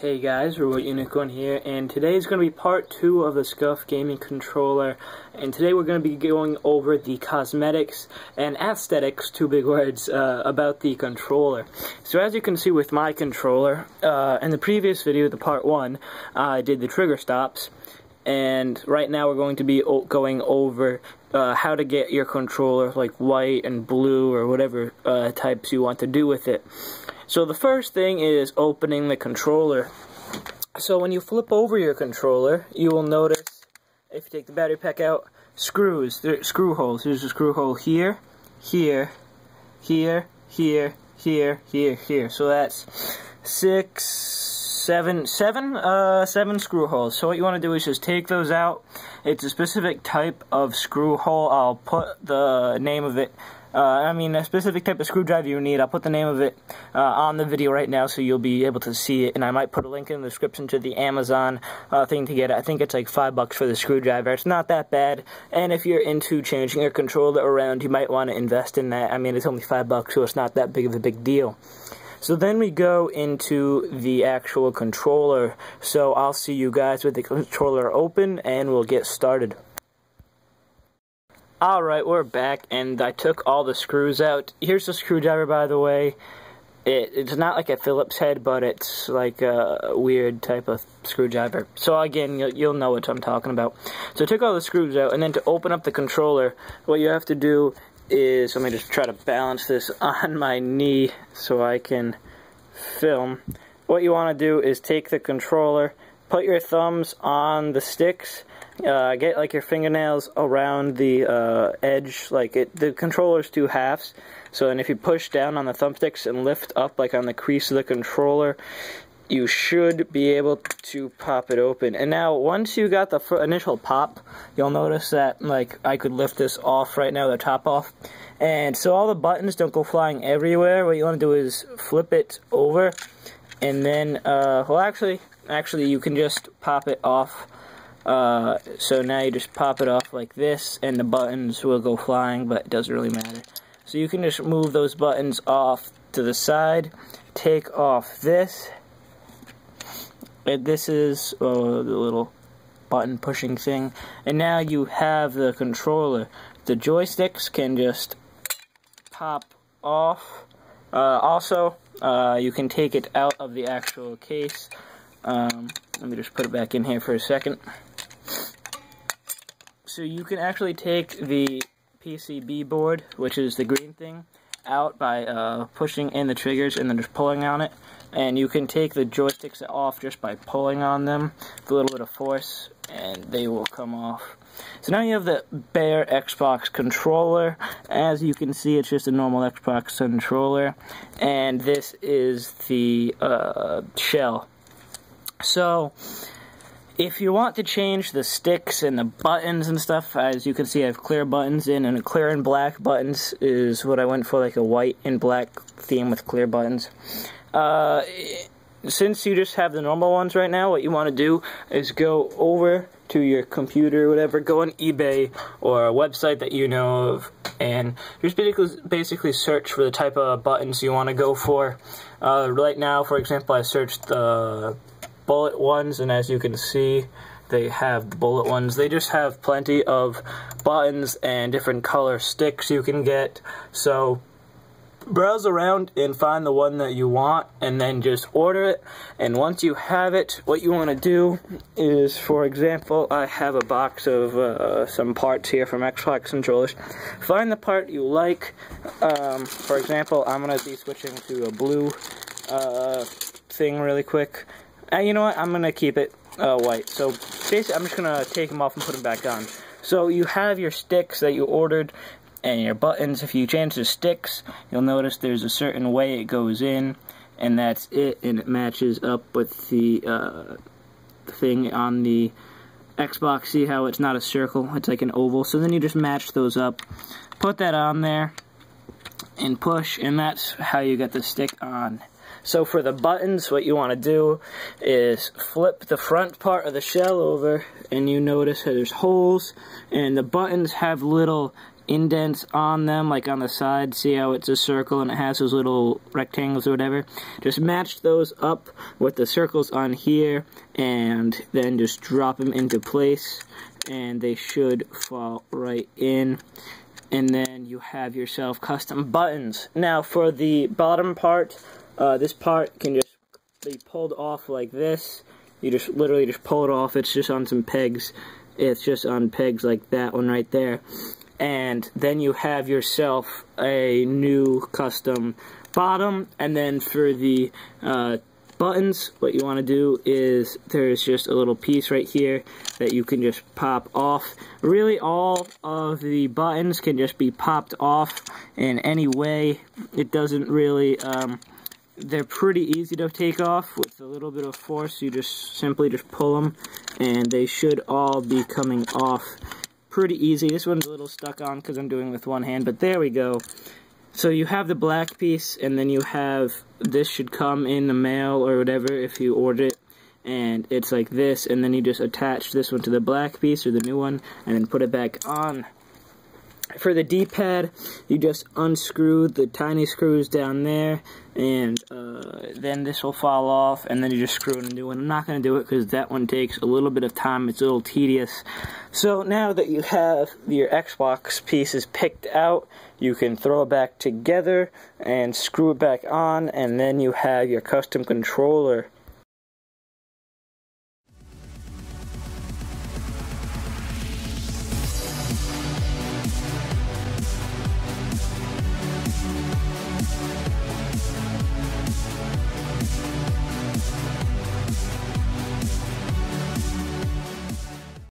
Hey guys, Unicorn here, and today is going to be part 2 of the Scuf gaming controller, and today we're going to be going over the cosmetics and aesthetics, two big words, about the controller. So as you can see with my controller, in the previous video, the part 1, I did the trigger stops, and right now we're going to be going over how to get your controller like white and blue or whatever types you want to do with it. So the first thing is opening the controller. So when you flip over your controller, you will notice, if you take the battery pack out, screws, screw holes. There's a screw hole here, here, here, here, here, here, here. So that's seven screw holes. So what you want to do is just take those out. It's a specific type of screw hole. I'll put the name of it. a specific type of screwdriver you need. I'll put the name of it on the video right now so you'll be able to see it, and I might put a link in the description to the Amazon thing to get it. I think it's like $5 for the screwdriver. It's not that bad, and if you're into changing your controller around, you might want to invest in that. I mean, it's only $5, so it's not that big of a big deal. So then we go into the actual controller. So I'll see you guys with the controller open, and we'll get started. Alright, we're back, and I took all the screws out. Here's the screwdriver, by the way. It's not like a Phillips head, but it's like a weird type of screwdriver. So again, you'll know what I'm talking about. So I took all the screws out, and then to open up the controller, what you have to do is, let me just try to balance this on my knee so I can film. What you want to do is take the controller, put your thumbs on the sticks, get like your fingernails around the edge, the controller's 2 halves. So then if you push down on the thumbsticks and lift up like on the crease of the controller, you should be able to pop it open. And now once you got the initial pop, you'll notice that like I could lift this off right now, the top off. And so all the buttons don't go flying everywhere. What you want to do is flip it over, and then well actually you can just pop it off. So now you just pop it off like this, and the buttons will go flying, but it doesn't really matter. So you can just move those buttons off to the side, take off this, and this is the little button pushing thing, and now you have the controller. The joysticks can just pop off. Also, you can take it out of the actual case. Let me just put it back in here for a second. So you can actually take the PCB board, which is the green thing, out by pushing in the triggers and then just pulling on it. And you can take the joysticks off just by pulling on them with a little bit of force, and they will come off. So now you have the bare Xbox controller. As you can see, it's just a normal Xbox controller, and this is the shell. So if you want to change the sticks and the buttons and stuff, as you can see I have clear buttons in, and clear and black buttons is what I went for, like a white and black theme with clear buttons. Since you just have the normal ones right now, what you want to do is go over to your computer or whatever, go on eBay or a website that you know of, and just basically search for the type of buttons you want to go for. Right now, for example, I searched the bullet ones, and as you can see, they have the bullet ones. They just have plenty of buttons and different color sticks you can get. So browse around and find the one that you want, and then just order it. And once you have it, what you want to do is, for example, I have a box of some parts here from Xbox controllers. Find the part you like. For example, I'm going to be switching to a blue thing really quick. You know what, I'm going to keep it white. So basically, I'm just going to take them off and put them back on. So you have your sticks that you ordered and your buttons. If you change the sticks, you'll notice there's a certain way it goes in, and that's it, and it matches up with the thing on the Xbox. See how it's not a circle, it's like an oval. So then you just match those up, put that on there, and push, and that's how you get the stick on. So for the buttons, what you want to do is flip the front part of the shell over, and you notice that there's holes, and the buttons have little indents on them, like on the side. See how it's a circle and it has those little rectangles or whatever? Just match those up with the circles on here, and then just drop them into place, and they should fall right in. And then you have yourself custom buttons. Now for the bottom part, this part can just be pulled off like this. You just literally just pull it off. It's just on some pegs. It's just on pegs like that one right there. And then you have yourself a new custom bottom. And then for the buttons, what you want to do is there's just a little piece right here that you can just pop off. Really, all of the buttons can just be popped off in any way. It doesn't really, they're pretty easy to take off with a little bit of force. You just simply just pull them, and they should all be coming off pretty easy. This one's a little stuck on because I'm doing it with one hand, but there we go. So you have the black piece, and then you have, this should come in the mail or whatever if you order it, and it's like this, and then you just attach this one to the black piece or the new one, and then put it back on. For the D-pad, you just unscrew the tiny screws down there, and then this will fall off, and then you just screw in a new one. I'm not going to do it because that one takes a little bit of time. It's a little tedious. So now that you have your Xbox pieces picked out, you can throw it back together and screw it back on, and then you have your custom controller